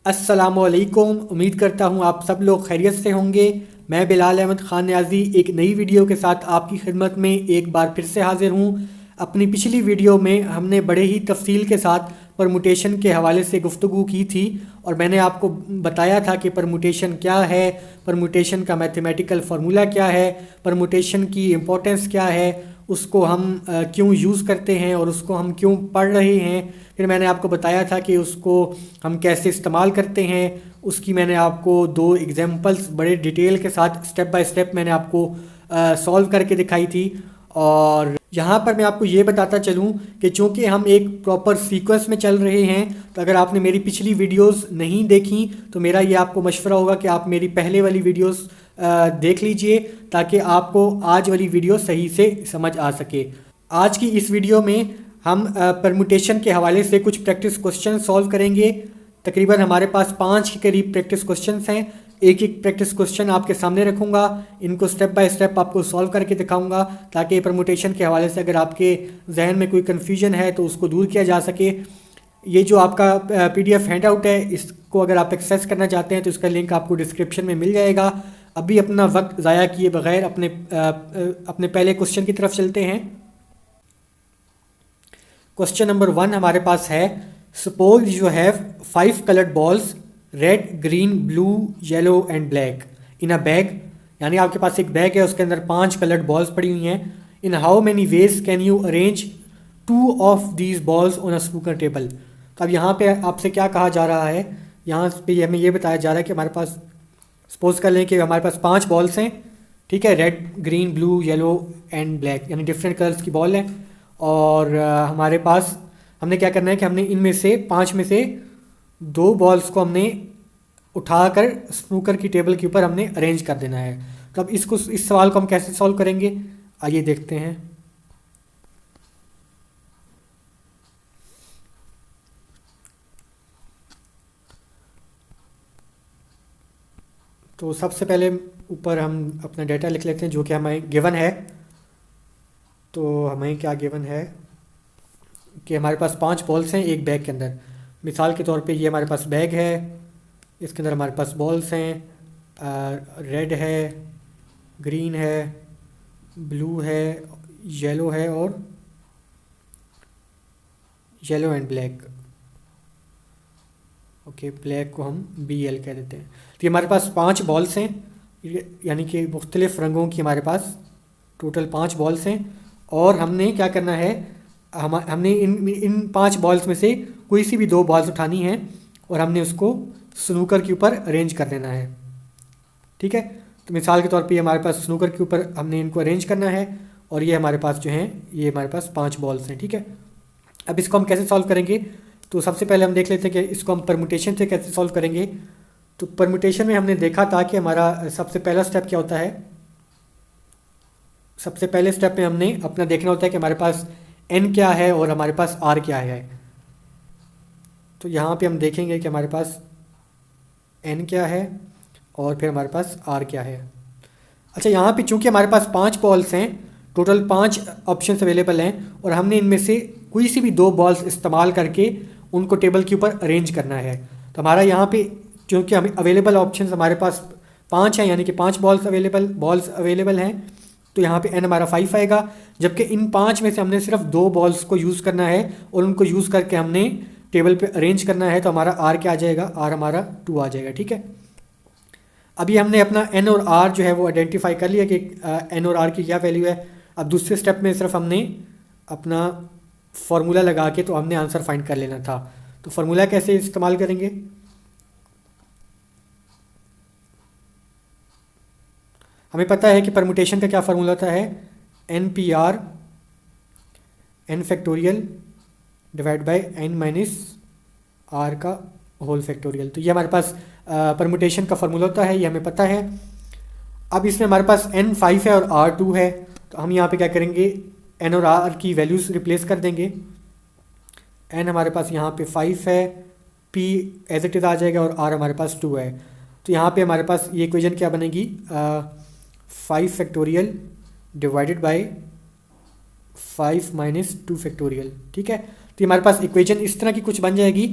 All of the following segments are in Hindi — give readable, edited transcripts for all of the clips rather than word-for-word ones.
अस्सलामुअलैकुम। उम्मीद करता हूँ आप सब लोग खैरियत से होंगे। मैं बिलाल अहमद ख़ान न्याज़ी एक नई वीडियो के साथ आपकी खिदमत में एक बार फिर से हाज़िर हूँ। अपनी पिछली वीडियो में हमने बड़े ही तफसील के साथ परमुटेशन के हवाले से गुफ्तगू की थी और मैंने आपको बताया था कि परमुटेशन क्या है, परमुटेशन का मैथमेटिकल फार्मूला क्या है, परमुटेशन की इम्पोर्टेंस क्या है, उसको हम क्यों यूज़ करते हैं और उसको हम क्यों पढ़ रहे हैं। फिर मैंने आपको बताया था कि उसको हम कैसे इस्तेमाल करते हैं। उसकी मैंने आपको दो एग्जांपल्स बड़े डिटेल के साथ स्टेप बाय स्टेप मैंने आपको सॉल्व करके दिखाई थी। और यहाँ पर मैं आपको ये बताता चलूँ कि चूँकि हम एक प्रॉपर सीक्वेंस में चल रहे हैं, तो अगर आपने मेरी पिछली वीडियोस नहीं देखी तो मेरा ये आपको मशवरा होगा कि आप मेरी पहले वाली वीडियोस देख लीजिए ताकि आपको आज वाली वीडियो सही से समझ आ सके। आज की इस वीडियो में हम परमुटेशन के हवाले से कुछ प्रैक्टिस क्वेश्चन सॉल्व करेंगे। तकरीबन हमारे पास 5 के करीब प्रैक्टिस क्वेश्चंस हैं। एक एक प्रैक्टिस क्वेश्चन आपके सामने रखूंगा, इनको स्टेप बाय स्टेप आपको सॉल्व करके दिखाऊंगा ताकि परमुटेशन के हवाले से अगर आपके जहन में कोई कन्फ्यूजन है तो उसको दूर किया जा सके। ये जो आपका PDF हैंड आउट है, इसको अगर आप एक्सेस करना चाहते हैं तो इसका लिंक आपको डिस्क्रिप्शन में मिल जाएगा। अभी अपना वक्त ज़ाया किए बगैर अपने पहले क्वेश्चन की तरफ चलते हैं। क्वेश्चन नंबर 1 हमारे पास है, suppose you have 5 coloured balls red, green, blue, yellow and black in a bag. यानी आपके पास एक बैग है, उसके अंदर 5 कलर्ड बॉल्स पड़ी हुई हैं। In how many ways can you arrange 2 of these balls on a snooker table. तो अब यहाँ पे आपसे क्या कहा जा रहा है, यहाँ पे हमें ये बताया जा रहा है कि हमारे पास सपोज कर लें कि हमारे पास 5 बॉल्स हैं, ठीक है, red, green, blue, yellow and black, यानी डिफरेंट कलर्स की बॉल है। और हमारे पास हमने क्या करना है कि हमने इनमें से 5 में से 2 बॉल्स को हमने उठाकर स्नूकर की टेबल के ऊपर हमने अरेंज कर देना है। तो अब इस सवाल को हम कैसे सॉल्व करेंगे, आइए देखते हैं। तो सबसे पहले ऊपर हम अपना डेटा लिख लेते हैं जो कि हमें गिवन है। तो हमें क्या गिवन है कि हमारे पास 5 बॉल्स हैं एक बैग के अंदर। मिसाल के तौर पे ये हमारे पास बैग है, इसके अंदर हमारे पास बॉल्स हैं, रेड है, ग्रीन है, ब्लू है, येलो है और yellow and black. Okay, black को हम BL कह देते हैं। तो ये हमारे पास 5 बॉल्स हैं, यानी कि मुख्तलिफ़ रंगों की हमारे पास टोटल 5 बॉल्स हैं। और हमने क्या करना है, हमने इन 5 बॉल्स में से कोई सी भी 2 बॉल्स उठानी है और हमने उसको स्नूकर के ऊपर अरेंज कर देना है, ठीक है। तो मिसाल के तौर पे हमारे पास स्नूकर के ऊपर हमने इनको अरेंज करना है और ये हमारे पास जो हैं, ये हमारे पास 5 बॉल्स हैं, ठीक है। अब इसको हम कैसे सॉल्व करेंगे, तो सबसे पहले हम देख लेते हैं कि इसको हम परमुटेशन से कैसे सॉल्व करेंगे। तो परमुटेशन में हमने देखा था कि हमारा सबसे पहला स्टेप क्या होता है। सबसे पहले स्टेप में हमने अपना देखना होता है कि हमारे पास N क्या है और हमारे पास R क्या है। तो यहाँ पे हम देखेंगे कि हमारे पास N क्या है और फिर हमारे पास R क्या है। अच्छा, यहाँ पे चूंकि हमारे पास 5 बॉल्स हैं, टोटल 5 ऑप्शंस अवेलेबल हैं और हमने इनमें से कोई सी भी 2 बॉल्स इस्तेमाल करके उनको टेबल के ऊपर अरेंज करना है। तो हमारा यहाँ पे चूँकि हमें अवेलेबल ऑप्शंस हमारे पास 5 हैं, यानी कि 5 बॉल्स अवेलेबल हैं, तो यहाँ पे N हमारा 5 आएगा। जबकि इन 5 में से हमने सिर्फ 2 बॉल्स को यूज़ करना है और उनको यूज़ करके हमने टेबल पे अरेंज करना है। तो हमारा R क्या आ जाएगा, R हमारा 2 आ जाएगा, ठीक है। अभी हमने अपना N और R जो है वो आइडेंटिफाई कर लिया कि N और R की क्या वैल्यू है। अब दूसरे स्टेप में सिर्फ हमने अपना फार्मूला लगा के तो हमने आंसर फाइंड कर लेना था। तो फार्मूला कैसे इस्तेमाल करेंगे, हमें पता है कि परमुटेशन का क्या फार्मूला होता है, NPR N factorial divide by N minus R का होल फैक्टोरियल। तो ये हमारे पास परमुटेशन का फार्मूला होता है, ये हमें पता है। अब इसमें हमारे पास N 5 है और R 2 है, तो हम यहाँ पे क्या करेंगे, N और R की वैल्यूज़ रिप्लेस कर देंगे। N हमारे पास यहाँ पे 5 है, P एज इट इज़ आ जाएगा और R हमारे पास 2 है। तो यहाँ पे हमारे पास ये इक्वेशन क्या बनेगी, 5 factorial divided by 5 minus 2 factorial, ठीक है। तो हमारे पास इक्वेशन इस तरह की कुछ बन जाएगी।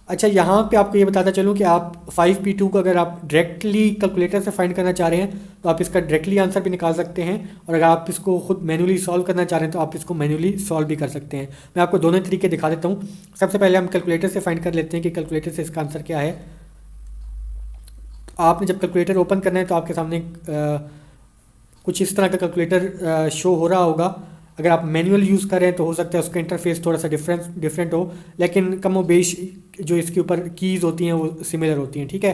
अच्छा, यहाँ पे आपको ये बताता चलूँ कि आप 5p2 को अगर आप डायरेक्टली कैलकुलेटर से फाइंड करना चाह रहे हैं तो आप इसका डायरेक्टली आंसर भी निकाल सकते हैं, और अगर आप इसको खुद मैन्युअली सॉल्व करना चाह रहे हैं तो आप इसको मैन्युअली सॉल्व भी कर सकते हैं। मैं आपको दोनों तरीके दिखा देता हूँ। सबसे पहले हम कैलकुलेटर से फाइंड कर लेते हैं कि कैलकुलेटर से इसका आंसर क्या है। तो आपने जब कैलकुलेटर ओपन करना है तो आपके सामने कुछ इस तरह का कैलकुलेटर शो हो रहा होगा। अगर आप मैनुअल यूज़ कर रहे हैं तो हो सकता है उसका इंटरफेस थोड़ा सा डिफरेंट हो, लेकिन कम व बेश जो इसके ऊपर कीज़ होती हैं वो सिमिलर होती हैं, ठीक है।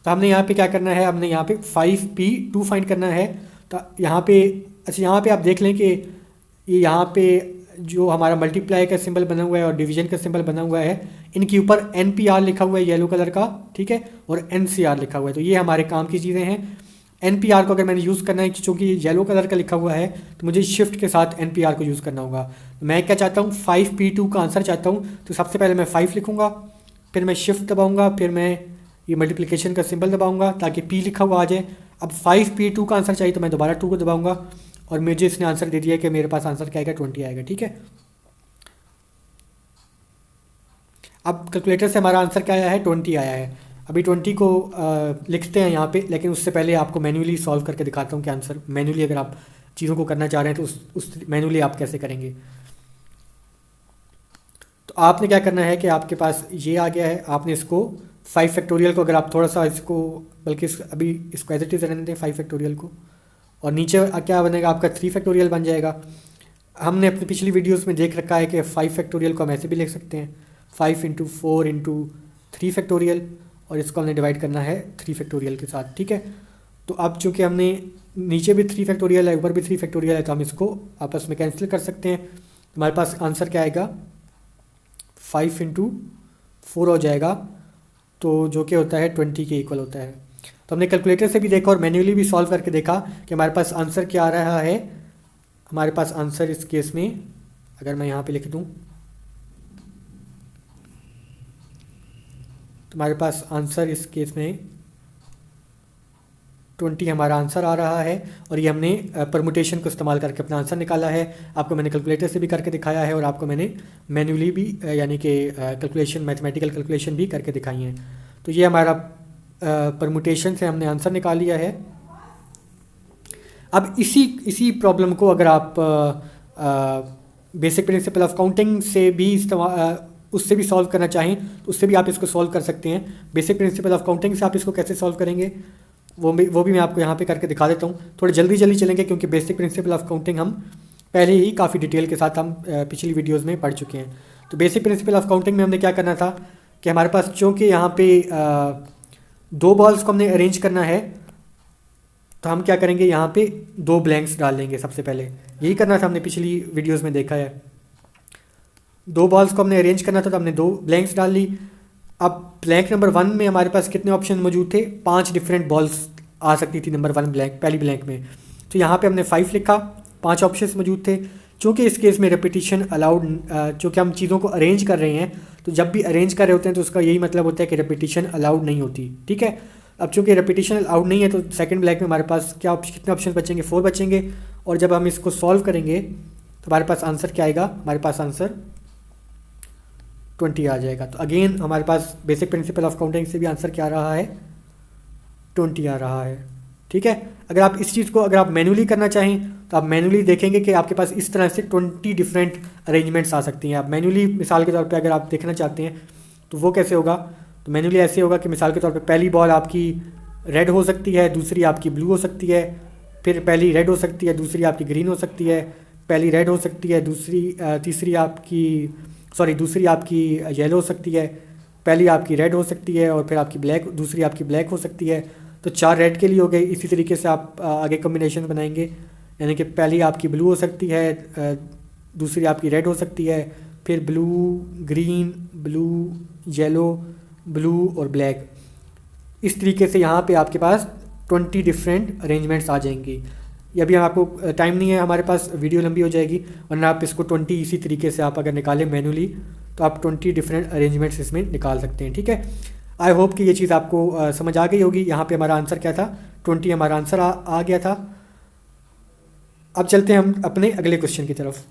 तो हमने यहाँ पे क्या करना है, हमने यहाँ पे 5p2 फाइंड करना है। तो यहाँ पे अच्छा, यहाँ पे आप देख लें कि ये यहाँ पे जो हमारा मल्टीप्लाई का सिंबल बना हुआ है और डिवीजन का सिंबल बना हुआ है, इनके ऊपर NPR लिखा हुआ है येलो कलर का, ठीक है, और NCR लिखा हुआ है। तो ये हमारे काम की चीज़ें हैं। NPR को अगर मैंने यूज़ करना है, क्योंकि येलो कलर का लिखा हुआ है, तो मुझे शिफ्ट के साथ NPR को यूज़ करना होगा। तो मैं क्या चाहता हूँ, 5p2 का आंसर चाहता हूँ। तो सबसे पहले मैं 5 लिखूँगा, फिर मैं शिफ्ट दबाऊँगा, फिर मैं ये मल्टीप्लिकेशन का सिंबल दबाऊँगा ताकि P लिखा हुआ आ जाए। अब 5p2 का आंसर चाहिए तो मैं दोबारा 2 को दबाऊँगा, और मुझे इसने आंसर दे दिया कि मेरे पास आंसर क्या आएगा, 20 आएगा, ठीक है। अब कैलकुलेटर से हमारा आंसर क्या आया है, 20 आया है। अभी 20 को लिखते हैं यहाँ पे, लेकिन उससे पहले आपको मैन्युअली सॉल्व करके दिखाता हूँ कि आंसर मैन्युअली अगर आप चीज़ों को करना चाह रहे हैं तो उस मैन्युअली आप कैसे करेंगे। तो आपने क्या करना है कि आपके पास ये आ गया है, आपने इसको 5 फैक्टोरियल को अगर आप थोड़ा सा इसको, बल्कि अभी इसको एज इट इज़ रहने दें 5 फैक्टोरियल को, और नीचे क्या बनेगा आपका 3 फैक्टोरियल बन जाएगा। हमने अपनी पिछली वीडियोस में देख रखा है कि 5 फैक्टोरियल को हम ऐसे भी लिख सकते हैं, 5 इंटू 4 इंटू 3 फैक्टोरियल, और इसको हमने डिवाइड करना है 3 फैक्टोरियल के साथ, ठीक है। तो अब चूँकि हमने नीचे भी 3 फैक्टोरियल है, ऊपर भी 3 फैक्टोरियल है, तो हम इसको आपस में कैंसिल कर सकते हैं। हमारे पास आंसर क्या आएगा, 5 इंटू 4 हो जाएगा, तो जो कि होता है 20 के इक्वल होता है। तो हमने कैलकुलेटर से भी देखा और मैन्युअली भी सॉल्व करके देखा कि हमारे पास आंसर क्या आ रहा है। हमारे पास आंसर इस केस में अगर मैं यहाँ पे लिख दूँ तो हमारे पास आंसर इस केस में 20 हमारा आंसर आ रहा है, और ये हमने परमुटेशन को इस्तेमाल करके अपना आंसर निकाला है। आपको मैंने कैलकुलेटर से भी करके दिखाया है और आपको मैंने मैन्युअली भी यानी कि कैलकुलेशन, मैथमेटिकल कैलकुलेशन भी करके दिखाई हैं। तो ये हमारा परमुटेशन से हमने आंसर निकाल लिया है। अब इसी प्रॉब्लम को अगर आप बेसिक प्रिंसिपल ऑफ काउंटिंग से भी उससे भी सॉल्व करना चाहें तो उससे भी आप इसको सॉल्व कर सकते हैं। बेसिक प्रिंसिपल ऑफ काउंटिंग से आप इसको कैसे सॉल्व करेंगे वो भी मैं आपको यहाँ पे करके दिखा देता हूँ। थोड़े जल्दी चलेंगे क्योंकि बेसिक प्रिंसिपल ऑफ काउंटिंग हम पहले ही काफ़ी डिटेल के साथ हम पिछली वीडियोज़ में पढ़ चुके हैं। तो बेसिक प्रिंसिपल ऑफ काउंटिंग में हमने क्या करना था कि हमारे पास चूँकि यहाँ पे 2 बॉल्स को हमने अरेंज करना है, तो हम क्या करेंगे, यहाँ पे 2 ब्लैंक्स डाल लेंगे। सबसे पहले यही करना था, हमने पिछली वीडियोस में देखा है। 2 बॉल्स को हमने अरेंज करना था तो हमने 2 ब्लैंक्स डाल ली। अब ब्लैंक नंबर 1 में हमारे पास कितने ऑप्शन मौजूद थे, 5 डिफरेंट बॉल्स आ सकती थी नंबर 1 ब्लैंक, पहली ब्लैंक में। तो यहाँ पे हमने 5 लिखा, 5 ऑप्शंस मौजूद थे। चूँकि इस केस में रेपिटेशन अलाउड, चूँकि हम चीज़ों को अरेंज कर रहे हैं, तो जब भी अरेंज कर रहे होते हैं तो उसका यही मतलब होता है कि रेपिटेशन अलाउड नहीं होती, ठीक है। अब चूँकि रेपिटेशन अलाउड नहीं है तो सेकंड ब्लैक में हमारे पास कितने ऑप्शन बचेंगे, 4 बचेंगे। और जब हम इसको सॉल्व करेंगे तो हमारे पास आंसर क्या आएगा, हमारे पास आंसर 20 आ जाएगा। तो अगेन हमारे पास बेसिक प्रिंसिपल ऑफ काउंटिंग से भी आंसर क्या आ रहा है, 20 आ रहा है, ठीक है। अगर आप इस चीज़ को अगर आप मैन्युअली करना चाहें तो आप मैन्युअली देखेंगे कि आपके पास इस तरह से 20 डिफरेंट अरेंजमेंट्स आ सकती हैं। आप मैन्युअली मिसाल के तौर पे अगर आप देखना चाहते हैं तो वो कैसे होगा, तो मैन्युअली ऐसे होगा कि मिसाल के तौर पे पहली बॉल आपकी रेड हो सकती है, दूसरी आपकी ब्लू हो सकती है, फिर पहली रेड हो सकती है, दूसरी आपकी ग्रीन हो सकती है, पहली रेड हो सकती है, दूसरी आपकी येलो हो सकती है, पहली आपकी रेड हो सकती है, और फिर दूसरी आपकी ब्लैक हो सकती है। तो 4 रेड के लिए हो गए। इसी तरीके से आप आगे कॉम्बिनेशन बनाएंगे, यानी कि पहली आपकी ब्लू हो सकती है, दूसरी आपकी रेड हो सकती है, फिर blue, green, blue, yellow, blue और ब्लैक। इस तरीके से यहाँ पे आपके पास 20 डिफरेंट अरेंजमेंट्स आ जाएंगी। ये अभी आपको टाइम नहीं है हमारे पास, वीडियो लंबी हो जाएगी, वरना आप इसको 20 इसी तरीके से आप अगर निकालें मैनुअली तो आप 20 डिफरेंट अरेंजमेंट्स इसमें निकाल सकते हैं, ठीक है। आई होप कि ये चीज़ आपको समझ आ गई होगी। यहाँ पे हमारा आंसर क्या था, 20 हमारा आंसर आ गया था। अब चलते हैं हम अपने अगले क्वेश्चन की तरफ।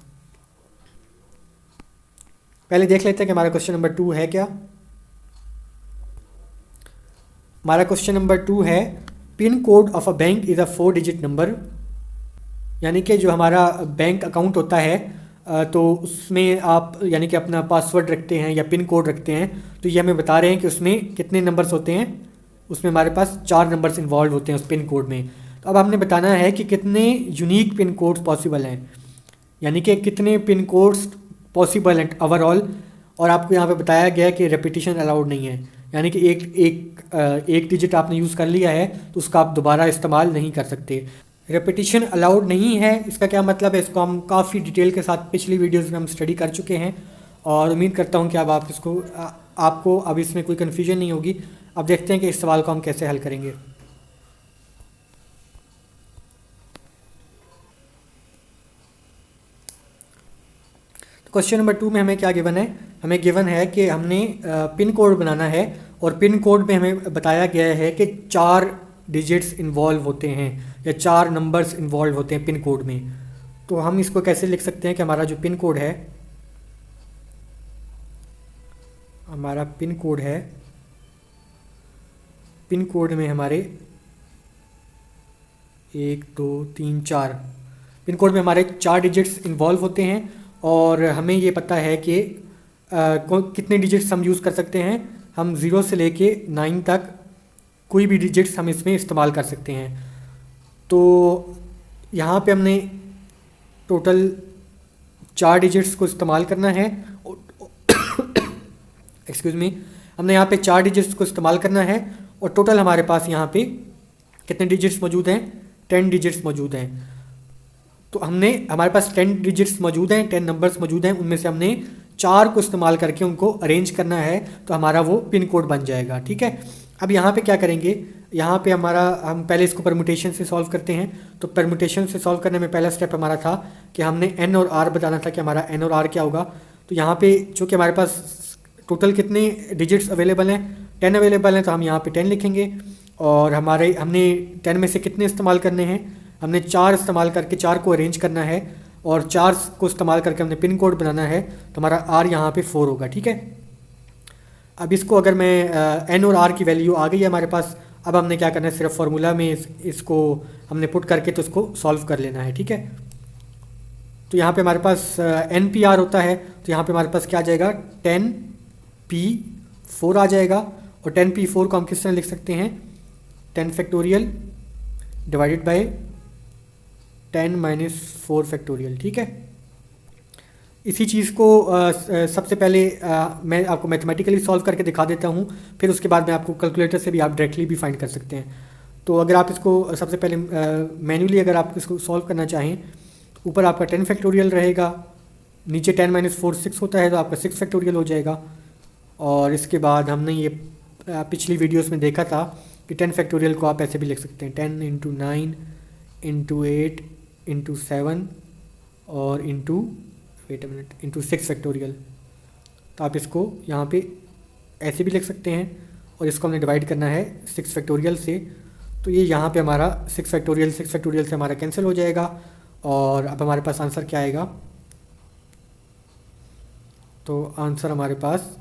पहले देख लेते हैं कि हमारा क्वेश्चन नंबर 2 है क्या। हमारा क्वेश्चन नंबर 2 है, pin code of a bank is a 4 digit number. यानी कि जो हमारा बैंक अकाउंट होता है तो उसमें आप यानी कि अपना पासवर्ड रखते हैं या पिन कोड रखते हैं, तो ये हमें बता रहे हैं कि उसमें कितने नंबर्स होते हैं। उसमें हमारे पास 4 नंबर्स इन्वॉल्व होते हैं उस पिन कोड में। तो अब हमने बताना है कि कितने यूनिक पिन कोड्स पॉसिबल हैं, यानी कि कितने पिन कोड्स पॉसिबल हैं ओवरऑल। और आपको यहाँ पे बताया गया है कि रेपिटेशन अलाउड नहीं है, यानी कि एक डिजिट आपने यूज़ कर लिया है तो उसका आप दोबारा इस्तेमाल नहीं कर सकते। रेपिटेशन अलाउड नहीं है, इसका क्या मतलब है, इसको हम काफ़ी डिटेल के साथ पिछली वीडियोस में हम स्टडी कर चुके हैं और उम्मीद करता हूँ कि अब आपको अब इसमें कोई कन्फ्यूजन नहीं होगी। अब देखते हैं कि इस सवाल को हम कैसे हल करेंगे। क्वेश्चन नंबर 2 में हमें क्या गिवन है, हमें गिवन है कि हमने पिन कोड बनाना है और पिन कोड में हमें बताया गया है कि 4 डिजिट्स इन्वॉल्व होते हैं या 4 नंबर्स इन्वॉल्व होते हैं पिन कोड में। तो हम इसको कैसे लिख सकते हैं कि हमारा जो पिन कोड है, हमारा पिन कोड में हमारे 1 2 3 4 पिन कोड में हमारे 4 डिजिट्स इन्वॉल्व होते हैं और हमें ये पता है कि कितने डिजिट्स हम यूज़ कर सकते हैं। हम 0 से लेके 9 तक कोई भी डिजिट्स हम इसमें इस्तेमाल कर सकते हैं। तो यहाँ पे हमने टोटल 4 डिजिट्स को इस्तेमाल करना है। एक्सक्यूज़ मी, हमने यहाँ पे 4 डिजिट्स को इस्तेमाल करना है और टोटल हमारे पास यहाँ पे कितने डिजिट्स मौजूद हैं, 10 डिजिट्स मौजूद हैं। तो हमारे पास 10 डिजिट्स मौजूद हैं, 10 नंबर्स मौजूद हैं, उनमें से हमने 4 को इस्तेमाल करके उनको अरेंज करना है तो हमारा वो पिन कोड बन जाएगा। ठीक है, अब यहाँ पे क्या करेंगे, यहाँ पे हम पहले इसको परमुटेशन से सॉल्व करते हैं। तो परमुटेशन से सॉल्व करने में पहला स्टेप हमारा था कि हमने एन और आर बताना था कि हमारा एन और आर क्या होगा। तो यहाँ पे चूँकि हमारे पास टोटल कितने डिजिट्स अवेलेबल हैं, 10 अवेलेबल हैं, तो हम यहाँ पे 10 लिखेंगे। और हमने 10 में से कितने इस्तेमाल करने हैं, हमने 4 इस्तेमाल करके 4 को अरेंज करना है और 4 को इस्तेमाल करके हमने पिन कोड बनाना है, तो हमारा आर यहाँ पे 4 होगा। ठीक है, अब इसको अगर मैं एन और आर की वैल्यू आ गई है हमारे पास, अब हमने क्या करना है, सिर्फ फार्मूला में इसको हमने पुट करके तो इसको सॉल्व कर लेना है। ठीक है, तो यहाँ पे हमारे पास एन पी आर होता है, तो यहाँ पे हमारे पास क्या आ जाएगा, 10p4 आ जाएगा। और 10p4 को हम किस तरह लिख सकते हैं, 10 factorial divided by 10 minus 4 factorial. ठीक है, इसी चीज़ को सबसे पहले मैं आपको मैथमेटिकली सॉल्व करके दिखा देता हूँ, फिर उसके बाद में आपको कैलकुलेटर से भी आप डायरेक्टली भी फाइंड कर सकते हैं। तो अगर आप इसको सबसे पहले मैन्युअली अगर आप इसको सॉल्व करना चाहें, ऊपर आपका 10 फैक्टोरियल रहेगा, नीचे 10 माइनस 4 6 होता है, तो आपका 6 फैक्टोरियल हो जाएगा। और इसके बाद हमने ये पिछली वीडियोस में देखा था कि 10 फैक्टोरियल को आप ऐसे भी लिख सकते हैं, 10 इंटू 9 इंटू 8 इंटू 7 और इंटू 6 फैक्टोरियल। तो आप इसको यहाँ पे ऐसे भी लिख सकते हैं और इसको हमने डिवाइड करना है 6 फैक्टोरियल से। तो ये यहाँ पे हमारा 6 फैक्टोरियल से हमारा कैंसिल हो जाएगा और अब हमारे पास आंसर क्या आएगा, तो आंसर हमारे पास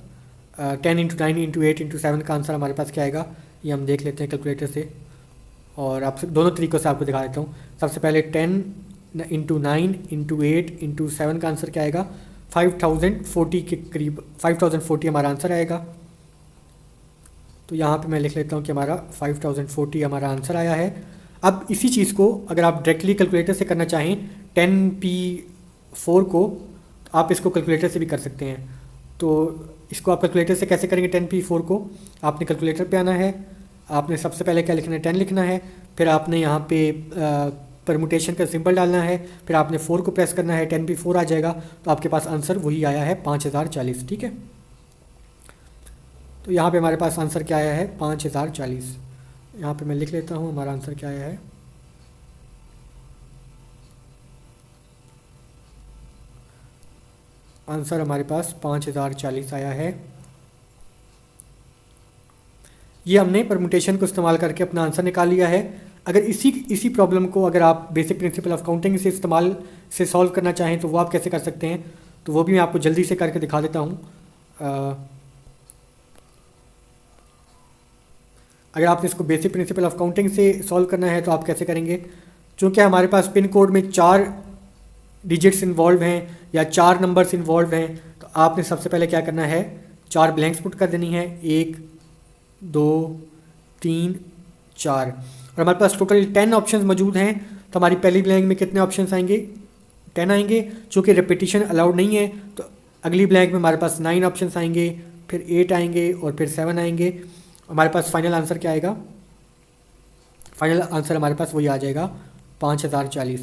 10 इंटू 9 इंटू 8 इंटू 7 का आंसर हमारे पास क्या आएगा, ये हम देख लेते हैं कैलकुलेटर से और आप दोनों तरीक़ों से आपको दिखा देता हूँ। सबसे पहले 10 इंटू 9 इंटू 8 इंटू 7 का आंसर क्या आएगा, 5040 के करीब 5040 हमारा आंसर आएगा। तो यहाँ पे मैं लिख लेता हूँ कि हमारा 5040 हमारा आंसर आया है। अब इसी चीज़ को अगर आप डायरेक्टली कैलकुलेटर से करना चाहें 10p4 को, तो आप इसको कैलकुलेटर से भी कर सकते हैं। तो इसको आप कैलकुलेटर से कैसे करेंगे, 10p4 को आपने कैलकुलेटर पे आना है, आपने सबसे पहले क्या लिखना है, 10 लिखना है, फिर आपने यहाँ पे परमुटेशन का सिंबल डालना है, फिर आपने 4 को प्रेस करना है, 10p4 आ जाएगा। तो आपके पास आंसर वही आया है 5040। ठीक है, तो यहाँ पे हमारे पास आंसर क्या आया है, 5040। यहाँ पे मैं लिख लेता हूँ हमारा आंसर क्या आया है, आंसर हमारे पास 5040 आया है। ये हमने परमुटेशन को इस्तेमाल करके अपना आंसर निकाल लिया है। अगर इसी प्रॉब्लम को अगर आप बेसिक प्रिंसिपल ऑफ काउंटिंग से सॉल्व करना चाहें तो वो आप कैसे कर सकते हैं, तो वो भी मैं आपको जल्दी से करके दिखा देता हूँ। अगर आपने इसको बेसिक प्रिंसिपल ऑफ काउंटिंग से सॉल्व करना है तो आप कैसे करेंगे, चूँकि हमारे पास पिन कोड में 4 डिजिट्स इन्वॉल्व हैं या 4 नंबर्स इन्वॉल्व हैं, तो आपने सबसे पहले क्या करना है, 4 ब्लैंक्स पुट कर देनी है, 1 2 3 4। और हमारे पास टोटल 10 ऑप्शंस मौजूद हैं, तो हमारी पहली ब्लैंक में कितने ऑप्शंस आएंगे, 10 आएंगे। चूँकि रिपीटिशन अलाउड नहीं है तो अगली ब्लैंक में हमारे पास 9 ऑप्शंस आएंगे, फिर 8 आएंगे और फिर 7 आएंगे। हमारे पास फाइनल आंसर क्या आएगा, फाइनल आंसर हमारे पास वही आ जाएगा 5040।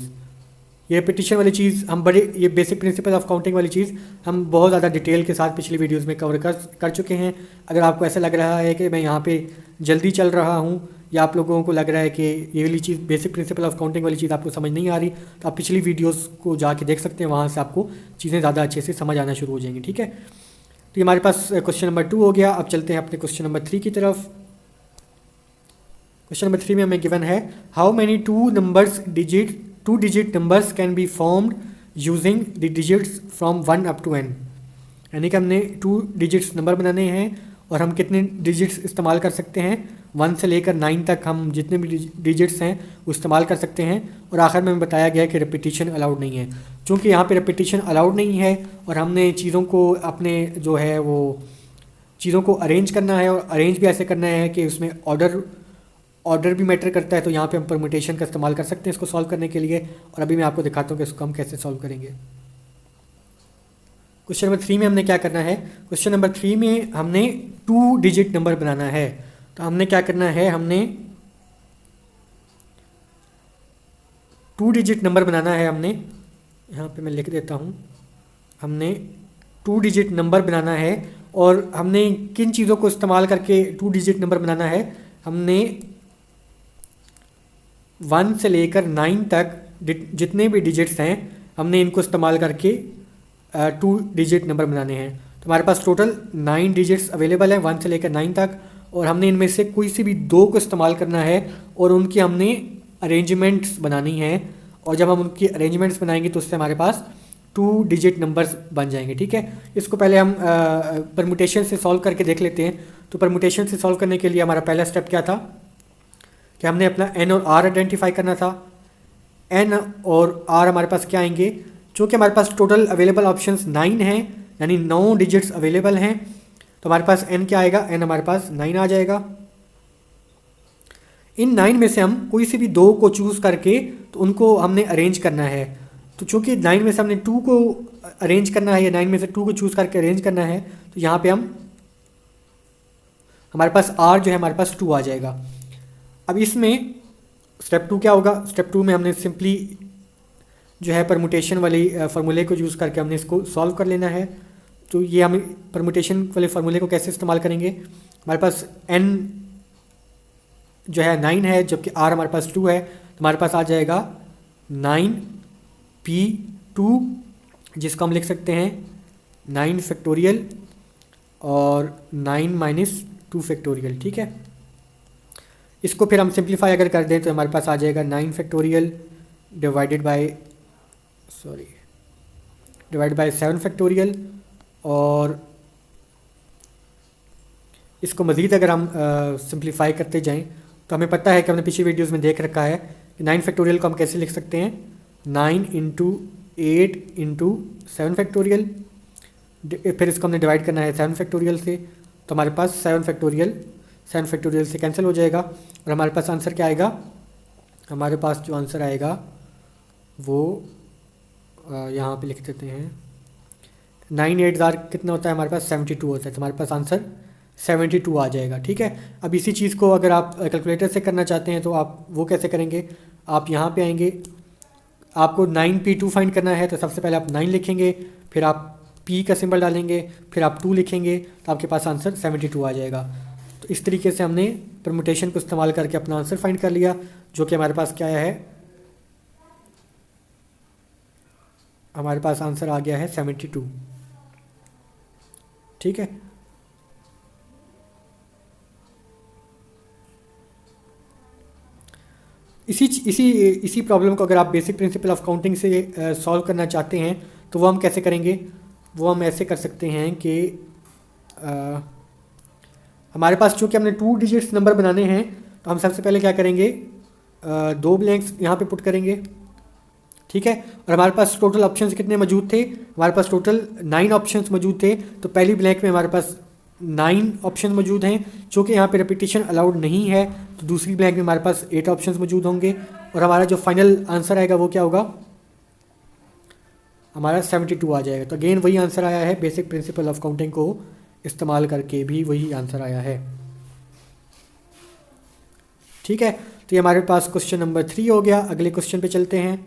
ये रिपीटिशन वाली चीज़ हम ये बेसिक प्रिंसिपल ऑफ काउंटिंग वाली चीज़ हम बहुत ज़्यादा डिटेल के साथ पिछली वीडियोस में कवर कर चुके हैं। अगर आपको ऐसा लग रहा है कि मैं यहाँ पे जल्दी चल रहा हूँ या आप लोगों को लग रहा है कि ये वाली चीज़ बेसिक प्रिंसिपल ऑफ काउंटिंग वाली चीज़ आपको समझ नहीं आ रही, तो आप पिछली वीडियोज़ को जाके देख सकते हैं, वहाँ से आपको चीज़ें ज़्यादा अच्छे से समझ आना शुरू हो जाएंगी। ठीक है, तो ये हमारे पास क्वेश्चन नंबर 2 हो गया। अब चलते हैं अपने क्वेश्चन नंबर 3 की तरफ। क्वेश्चन नंबर 3 में हमें गिवन है how many two digit numbers can be formed using the digits from 1 up to n। यानी कि हमने 2 डिजिट्स नंबर बनाने हैं और हम कितने डिजिट्स इस्तेमाल कर सकते हैं, 1 से लेकर 9 तक हम जितने भी डिजिट्स हैं वो इस्तेमाल कर सकते हैं। और आखिर में बताया गया है कि रिपीटिशन अलाउड नहीं है। चूँकि यहाँ पे रिपीटिशन अलाउड नहीं है और हमने चीज़ों को अपने जो है वो चीज़ों को अरेंज करना है, और अरेंज भी ऐसे करना है कि उसमें ऑर्डर भी मैटर करता है, तो यहाँ पे हम परम्यूटेशन का इस्तेमाल कर सकते हैं इसको सॉल्व करने के लिए। और अभी मैं आपको दिखाता हूँ कि इसको हम कैसे सॉल्व करेंगे। क्वेश्चन नंबर 3 में हमने क्या करना है, क्वेश्चन नंबर 3 में हमने 2 डिजिट नंबर बनाना है। तो हमने क्या करना है, हमने 2 डिजिट नंबर बनाना है। हमने यहाँ पे मैं लिख देता हूँ, हमने 2 डिजिट नंबर बनाना है। और हमने किन चीज़ों को इस्तेमाल करके 2 डिजिट नंबर बनाना है, हमने 1 से लेकर 9 तक जितने भी डिजिट्स हैं हमने इनको इस्तेमाल करके 2 डिजिट नंबर बनाने हैं। तो हमारे पास टोटल 9 डिजिट्स अवेलेबल हैं 1 से लेकर 9 तक, और हमने इनमें से कोई सी भी 2 को इस्तेमाल करना है और उनकी हमने अरेंजमेंट्स बनानी है। और जब हम उनकी अरेंजमेंट्स बनाएंगे तो उससे हमारे पास 2 डिजिट नंबर्स बन जाएंगे। ठीक है, इसको पहले हम परम्यूटेशन से सॉल्व करके देख लेते हैं। तो परम्यूटेशन से सॉल्व करने के लिए हमारा पहला स्टेप क्या था कि हमने अपना n और r आइडेंटिफाई करना था। n और r हमारे पास क्या आएंगे, चूँकि हमारे पास टोटल अवेलेबल ऑप्शंस 9 हैं, यानी 9 डिजिट्स अवेलेबल हैं, तो हमारे पास n क्या आएगा, n हमारे पास 9 आ जाएगा। इन 9 में से हम कोई से भी 2 को चूज़ करके तो उनको हमने अरेंज करना है। तो चूँकि 9 में से हमने 2 को अरेंज करना है या 9 में से 2 को चूज़ करके अरेंज करना है, तो यहाँ पे हमारे पास r जो है हमारे पास 2 आ जाएगा। अब इसमें स्टेप 2 क्या होगा, स्टेप 2 में हमने सिंपली जो है परम्यूटेशन वाली फार्मूले को यूज़ करके हमने इसको सॉल्व कर लेना है। तो ये हम परम्यूटेशन वाले फार्मूले को कैसे इस्तेमाल करेंगे, हमारे पास n जो है 9 है जबकि r हमारे पास 2 है, तो हमारे पास आ जाएगा 9p2, जिसको हम लिख सकते हैं 9 फैक्टोरियल और 9 - 2 फैक्टोरियल। ठीक है, इसको फिर हम सिंप्लीफाई अगर कर दें तो हमारे पास आ जाएगा 9 फैक्टोरियल डिवाइडेड बाय 7 फैक्टोरियल। और इसको मज़ीद अगर हम सिंप्लीफाई करते जाएं तो हमें पता है कि हमने पिछली वीडियोस में देख रखा है कि 9 फैक्टोरियल को हम कैसे लिख सकते हैं, 9 × 8 × 7 फैक्टोरियल। फिर इसको हमने डिवाइड करना है 7 फैक्टोरियल से, तो हमारे पास 7 फैक्टोरियल से कैंसिल हो जाएगा। और हमारे पास आंसर क्या आएगा, हमारे पास जो आंसर आएगा वो यहाँ पे लिख देते हैं, 9 8 ज़ार कितना होता है हमारे पास 72 होता है, तो हमारे पास आंसर 72 आ जाएगा। ठीक है, अब इसी चीज़ को अगर आप कैलकुलेटर से करना चाहते हैं तो आप वो कैसे करेंगे, आप यहाँ पे आएंगे, आपको 9p2 फाइंड करना है, तो सबसे पहले आप 9 लिखेंगे, फिर आप p का सिंबल डालेंगे, फिर आप 2 लिखेंगे, तो आपके पास आंसर 72 आ जाएगा। तो इस तरीके से हमने परम्यूटेशन को इस्तेमाल करके अपना आंसर फाइंड कर लिया, जो कि हमारे पास क्या आया है, हमारे पास आंसर आ गया है 72। ठीक है, इसी प्रॉब्लम को अगर आप बेसिक प्रिंसिपल ऑफ काउंटिंग से सॉल्व करना चाहते हैं तो वो हम कैसे करेंगे, वो हम ऐसे कर सकते हैं कि हमारे पास चूँकि हमने 2 डिजिट्स नंबर बनाने हैं तो हम सबसे पहले क्या करेंगे, 2 ब्लैंक्स यहाँ पे पुट करेंगे, ठीक है। और हमारे पास टोटल ऑप्शंस कितने मौजूद थे, हमारे पास टोटल 9 ऑप्शंस मौजूद थे। तो पहली ब्लैंक में हमारे पास 9 ऑप्शन मौजूद हैं, चूँकि यहाँ पे रिपीटिशन अलाउड नहीं है तो दूसरी ब्लैंक में हमारे पास 8 ऑप्शंस मौजूद होंगे। और हमारा जो फाइनल आंसर आएगा वो क्या होगा, हमारा 72 आ जाएगा। तो अगेन वही आंसर आया है, बेसिक प्रिंसिपल ऑफ काउंटिंग को इस्तेमाल करके भी वही आंसर आया है, ठीक है। तो ये हमारे पास क्वेश्चन नंबर 3 हो गया। अगले क्वेश्चन पे चलते हैं।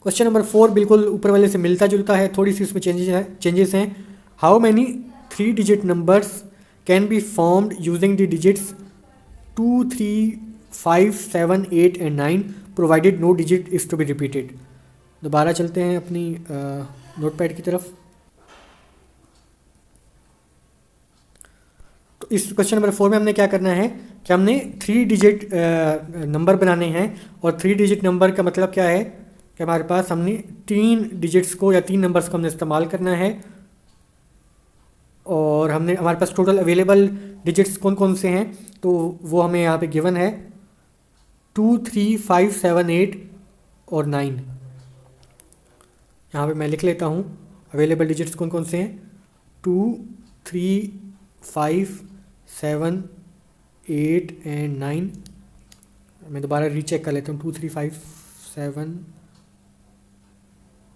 क्वेश्चन नंबर 4 बिल्कुल ऊपर वाले से मिलता जुलता है, थोड़ी सी उसमें चेंजेस हैं। How many 3 digit numbers can be formed using the digits 2, 3, 5, 7, 8 and 9 provided no digit is to be repeated. दोबारा चलते हैं अपनी नोटपैड की तरफ। तो इस क्वेश्चन नंबर 4 में हमने क्या करना है कि हमने 3 डिजिट नंबर बनाने हैं। और 3 डिजिट नंबर का मतलब क्या है कि हमारे पास हमने 3 डिजिट्स को या 3 नंबर्स को हमने इस्तेमाल करना है। और हमारे पास टोटल अवेलेबल डिजिट्स कौन कौन से हैं, तो वो हमें यहाँ पे गिवन है 2, 3, 5, 7, 8 और 9। यहाँ पे मैं लिख लेता हूँ अवेलेबल डिजिट्स कौन कौन से हैं, 2, 3, 5, 7, 8 एंड 9। मैं दोबारा रीचेक कर लेता हूँ, 2, 3, 5, 7,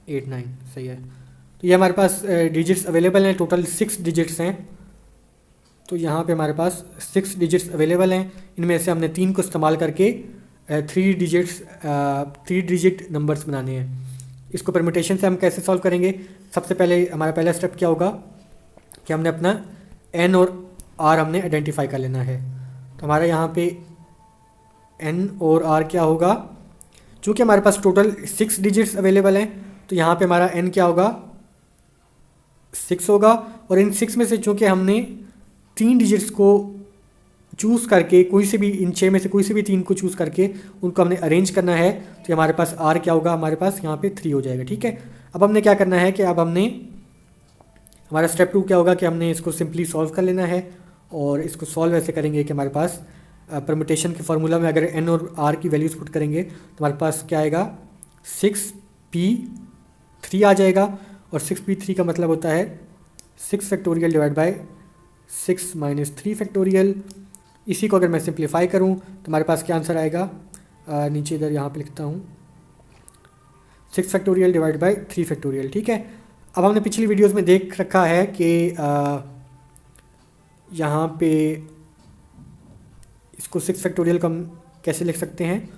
8, 9 सही है। तो ये हमारे पास डिजिट्स अवेलेबल हैं, टोटल 6 डिजिट्स हैं। तो यहाँ पे हमारे पास 6 डिजिट्स अवेलेबल हैं, इनमें से हमने 3 को इस्तेमाल करके 3 डिजिट नंबर्स बनाने हैं। इसको परम्यूटेशन से हम कैसे सॉल्व करेंगे, सबसे पहले हमारा पहला स्टेप क्या होगा कि हमने अपना n और r हमने आइडेंटिफाई कर लेना है। तो हमारा यहाँ पे n और r क्या होगा, चूँकि हमारे पास टोटल 6 डिजिट्स अवेलेबल हैं तो यहाँ पे हमारा n क्या होगा, 6 होगा। और इन 6 में से चूँकि हमने 3 डिजिट्स को चूज़ करके कोई से भी इन 6 में से कोई से भी 3 को चूज़ करके उनको हमने अरेंज करना है, तो हमारे पास r क्या होगा, हमारे पास यहाँ पे 3 हो जाएगा, ठीक है। अब हमने क्या करना है कि अब हमारा स्टेप 2 क्या होगा कि हमने इसको सिंपली सॉल्व कर लेना है। और इसको सॉल्व ऐसे करेंगे कि हमारे पास परम्यूटेशन के फार्मूला में अगर n और r की वैल्यूज़ पुट करेंगे तो हमारे पास क्या आएगा, 6p3 आ जाएगा। और 6p3 का मतलब होता है 6 factorial divide by 6 minus 3 factorial. इसी को अगर मैं सिंप्लीफाई करूं तो हमारे पास क्या आंसर आएगा, नीचे इधर यहाँ पे लिखता हूँ 6 फैक्टोरियल डिवाइड बाय 3 फैक्टोरियल, ठीक है। अब हमने पिछली वीडियोस में देख रखा है कि यहाँ पे इसको 6 फैक्टोरियल को हम कैसे लिख सकते हैं,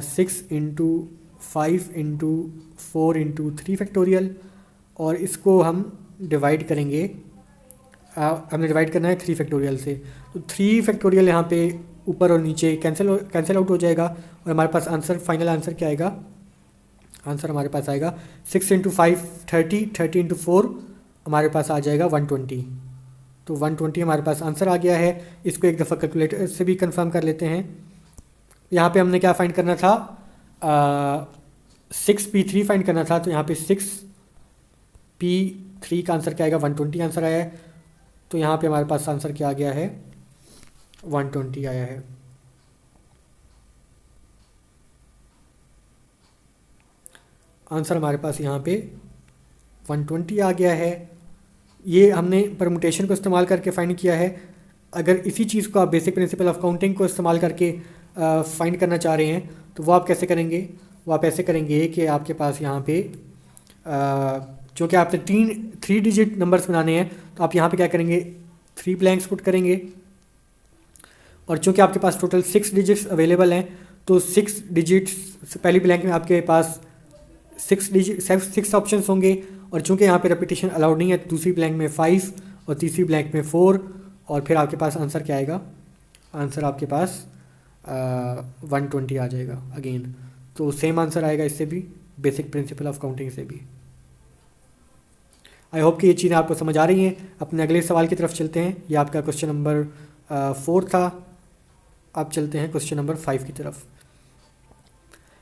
6 इंटू 5 इंटू 4 इंटू 3 फैक्टोरियल। और इसको हम डिवाइड करेंगे, हमने डिवाइड करना है 3 फैक्टोरियल से। तो 3 फैक्टोरियल यहाँ पे ऊपर और नीचे कैंसिल आउट हो जाएगा। और हमारे पास आंसर, फाइनल आंसर क्या आएगा, आंसर हमारे पास आएगा 6 इंटू 5 30, 30 इंटू 4 हमारे पास आ जाएगा 120। तो 120 हमारे पास आंसर आ गया है। इसको एक दफ़ा कैलकुलेटर से भी कंफर्म कर लेते हैं। यहाँ पे हमने क्या फाइंड करना था, 6p3 फाइंड करना था। तो यहाँ पे 6p3 का आंसर क्या आएगा, 120 आंसर आया है। तो यहाँ पे हमारे पास आंसर क्या आ गया है, 120 आया है। आंसर हमारे पास यहाँ पे 120 आ गया है। ये हमने परम्यूटेशन को इस्तेमाल करके फाइंड किया है। अगर इसी चीज़ को आप बेसिक प्रिंसिपल ऑफ काउंटिंग को इस्तेमाल करके फाइंड करना चाह रहे हैं तो वो आप कैसे करेंगे, वो आप ऐसे करेंगे कि आपके पास यहाँ पे चूँकि आपने 3 डिजिट नंबर्स बनाने हैं तो आप यहाँ पे क्या करेंगे, 3 ब्लैंक्स पुट करेंगे। और चूँकि आपके पास टोटल 6 डिजिट्स अवेलेबल हैं तो 6 डिजिट्स पहली ब्लैंक में आपके पास 6 ऑप्शंस होंगे। और चूँकि यहाँ पे रेपिटेशन अलाउड नहीं है तो दूसरी ब्लैंक में 5 और तीसरी ब्लैंक में 4। और फिर आपके पास आंसर क्या आएगा, आंसर आपके पास 120 आ जाएगा अगेन। तो सेम आंसर आएगा इससे भी, बेसिक प्रिंसिपल ऑफ काउंटिंग से भी। आई होप कि ये चीज़ें आपको समझ आ रही हैं। अपने अगले सवाल की तरफ चलते हैं। ये आपका क्वेश्चन नंबर 4 था। अब चलते हैं क्वेश्चन नंबर 5 की तरफ।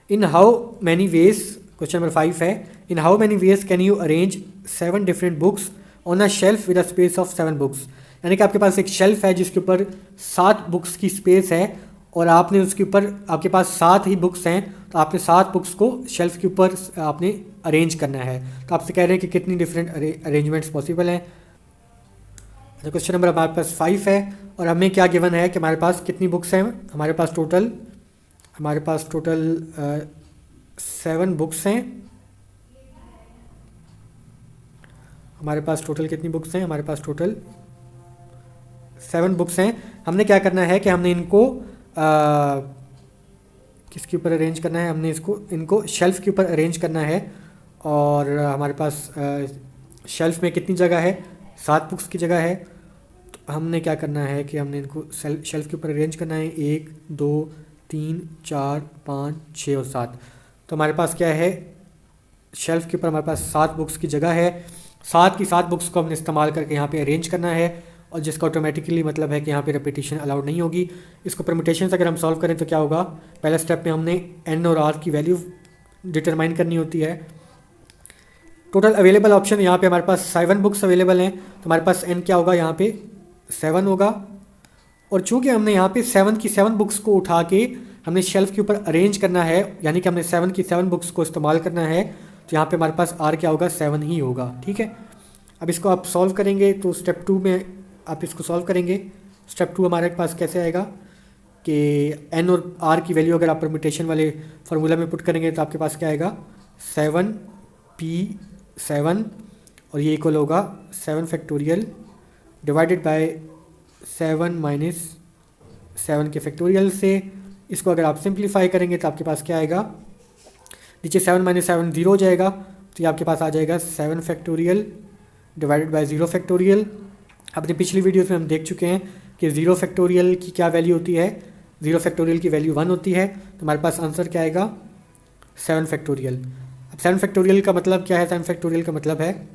In how many ways, question number 5 है, in how many ways can you arrange 7 different books on a shelf with a space of 7 books. यानी कि आपके पास एक शेल्फ है जिसके ऊपर 7 बुक्स की स्पेस है और आपने उसके ऊपर, आपके पास 7 ही बुक्स हैं, तो आपने 7 बुक्स को शेल्फ के ऊपर आपने अरेंज करना है। तो आपसे कह रहे हैं कि कितनी डिफरेंट अरेंजमेंट्स पॉसिबल हैं। तो क्वेश्चन नंबर हमारे पास 5 है और हमें क्या गिवन है कि हमारे पास कितनी बुक्स हैं। हमारे पास टोटल 7 बुक्स हैं। हमारे पास टोटल कितनी बुक्स हैं? हमारे पास टोटल 7 बुक्स हैं। हमने क्या करना है कि हमने इनको किसके ऊपर अरेंज करना है? हमने इनको शेल्फ के ऊपर अरेंज करना है। और हमारे पास शेल्फ में कितनी जगह है? 7 बुक्स की जगह है। तो हमने क्या करना है कि हमने इनको शेल्फ के ऊपर अरेंज करना है, 1 2 3 4 5 6 और 7। तो हमारे पास क्या है? शेल्फ के ऊपर हमारे पास 7 बुक्स की जगह है। 7 की 7 बुक्स को हमने इस्तेमाल करके यहाँ पे अरेंज करना है और जिसका ऑटोमेटिकली मतलब है कि यहाँ पे रिपीटिशन अलाउड नहीं होगी। इसको परम्यूटेशन अगर हम सॉल्व करें तो क्या होगा? पहले स्टेप में हमने n और r की वैल्यू डिटरमाइन करनी होती है। टोटल अवेलेबल ऑप्शन यहाँ पे हमारे पास 7 बुक्स अवेलेबल हैं, तो हमारे पास n क्या होगा? यहाँ पे 7 होगा। और चूँकि हमने यहाँ पे 7 की 7 बुक्स को उठा के हमने शेल्फ के ऊपर अरेंज करना है, यानी कि हमने 7 की 7 बुक्स को इस्तेमाल करना है, तो यहाँ पे हमारे पास r क्या होगा? 7 ही होगा। ठीक है, अब इसको आप सॉल्व करेंगे तो स्टेप 2 में आप इसको सॉल्व करेंगे। स्टेप 2 हमारे पास कैसे आएगा कि n और r की वैल्यू अगर आप परम्यूटेशन वाले फार्मूला में पुट करेंगे तो आपके पास क्या आएगा? 7p7 और ये इक्वल होगा 7 फैक्टोरियल डिवाइडेड बाय 7 माइनस 7 के फैक्टोरियल से। इसको अगर आप सिंप्लीफाई करेंगे तो आपके पास क्या आएगा? नीचे 7 माइनस 7 0 हो जाएगा, तो ये आपके पास आ जाएगा 7 फैक्टोरियल डिवाइडेड बाय 0 फैक्टोरियल। अपनी पिछली वीडियोस में हम देख चुके हैं कि 0 फैक्टोरियल की क्या वैल्यू होती है? 0 फैक्टोरियल की वैल्यू 1 होती है। तो हमारे पास आंसर क्या आएगा? 7 फैक्टोरियल। अब 7 फैक्टोरियल का मतलब क्या है? 7 फैक्टोरियल का मतलब है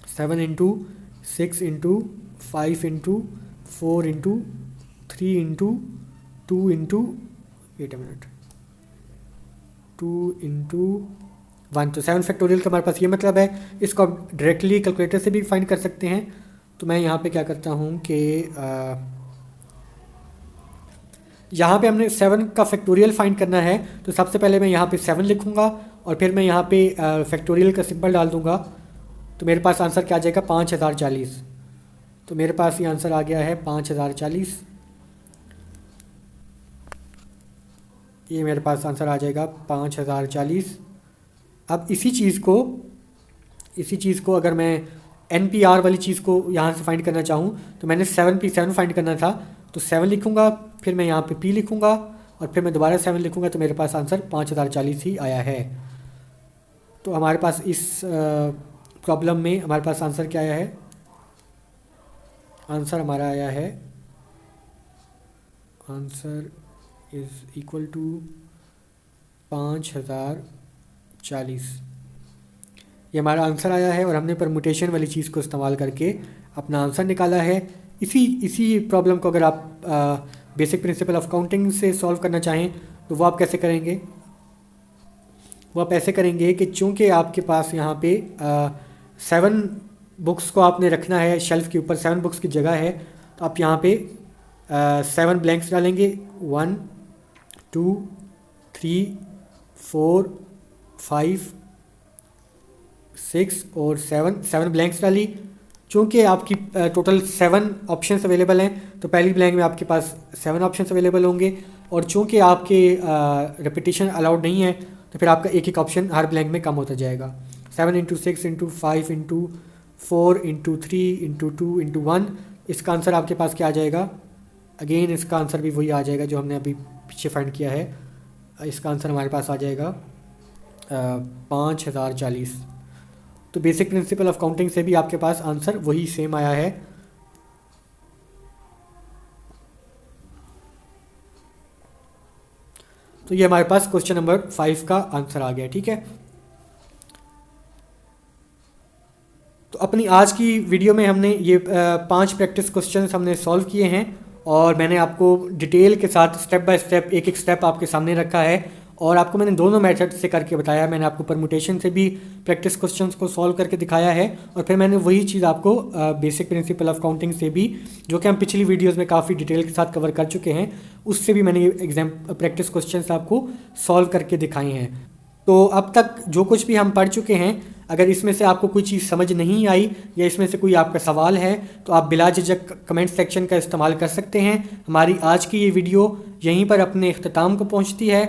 7 into 6 into 5 into 4 into 3 into 2 into 2 into 1। तो 7 फैक्टोरियल का हमारे पास ये मतलब है। इसको आप डायरेक्टली कैलकुलेटर से भी फाइंड कर सकते हैं। तो मैं यहाँ पे क्या करता हूँ कि यहाँ पे हमने 7 का फैक्टोरियल फाइंड करना है, तो सबसे पहले मैं यहाँ पे 7 लिखूँगा और फिर मैं यहाँ पे फैक्टोरियल का सिंबल डाल दूँगा। तो मेरे पास आंसर क्या आ जाएगा? 5040। तो मेरे पास ये आंसर आ गया है 5040। ये मेरे पास आंसर आ जाएगा 5040। अब इसी चीज़ को अगर मैं NPR वाली चीज़ को यहाँ से फाइंड करना चाहूँ तो मैंने 7p7 फाइंड करना था, तो 7 लिखूँगा, फिर मैं यहाँ पे p लिखूँगा और फिर मैं दोबारा 7 लिखूँगा, तो मेरे पास आंसर 5040 ही आया है। तो हमारे पास इस प्रॉब्लम में हमारे पास आंसर क्या आया है? आंसर हमारा आया है, आंसर इज़ इक्वल टू 5040। ये हमारा आंसर आया है और हमने परम्यूटेशन वाली चीज़ को इस्तेमाल करके अपना आंसर निकाला है। इसी प्रॉब्लम को अगर आप बेसिक प्रिंसिपल ऑफ काउंटिंग से सॉल्व करना चाहें तो वो आप कैसे करेंगे? वो आप ऐसे करेंगे कि चूँकि आपके पास यहाँ पे 7 बुक्स को आपने रखना है शेल्फ के ऊपर, 7 बुक्स की जगह है, तो आप यहाँ पे 7 ब्लैंक्स डालेंगे। 1 2 3 4 5 6 और 7 ब्लैंक्स डाली। चूँकि आपकी टोटल 7 ऑप्शंस अवेलेबल हैं, तो पहली ब्लैंक में आपके पास 7 ऑप्शंस अवेलेबल होंगे। और चूँकि आपके रिपीटिशन अलाउड नहीं है, तो फिर आपका एक ऑप्शन हर ब्लैंक में कम होता जाएगा। 7 into 6 into 5 into 4 into 3 into 2 into 1। इसका आंसर आपके पास क्या आ जाएगा? अगेन इसका आंसर भी वही आ जाएगा जो हमने अभी पीछे फाइंड किया है। इसका आंसर हमारे पास आ जाएगा 5040। तो बेसिक प्रिंसिपल ऑफ काउंटिंग से भी आपके पास आंसर वही सेम आया है। तो ये हमारे पास क्वेश्चन नंबर 5 का आंसर आ गया। ठीक है, तो अपनी आज की वीडियो में हमने ये 5 प्रैक्टिस क्वेश्चंस हमने सॉल्व किए हैं और मैंने आपको डिटेल के साथ स्टेप बाय स्टेप एक स्टेप आपके सामने रखा है और आपको मैंने दोनों मेथड से करके बताया। मैंने आपको परमुटेशन से भी प्रैक्टिस क्वेश्चंस को सॉल्व करके दिखाया है, और फिर मैंने वही चीज़ आपको बेसिक प्रिंसिपल ऑफ काउंटिंग से भी, जो कि हम पिछली वीडियोस में काफ़ी डिटेल के साथ कवर कर चुके हैं, उससे भी मैंने एग्जाम प्रैक्टिस क्वेश्चंस आपको सॉल्व करके दिखाए हैं। तो अब तक जो कुछ भी हम पढ़ चुके हैं, अगर इसमें से आपको कोई चीज़ समझ नहीं आई या इसमें से कोई आपका सवाल है तो आप बिला झिझक कमेंट सेक्शन का इस्तेमाल कर सकते हैं। हमारी आज की ये वीडियो यहीं पर अपने इख्तिताम को पहुंचती है।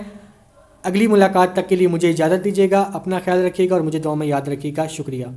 अगली मुलाकात तक के लिए मुझे इजाज़त दीजिएगा। अपना ख्याल रखिएगा और मुझे दुआ में याद रखिएगा। शुक्रिया।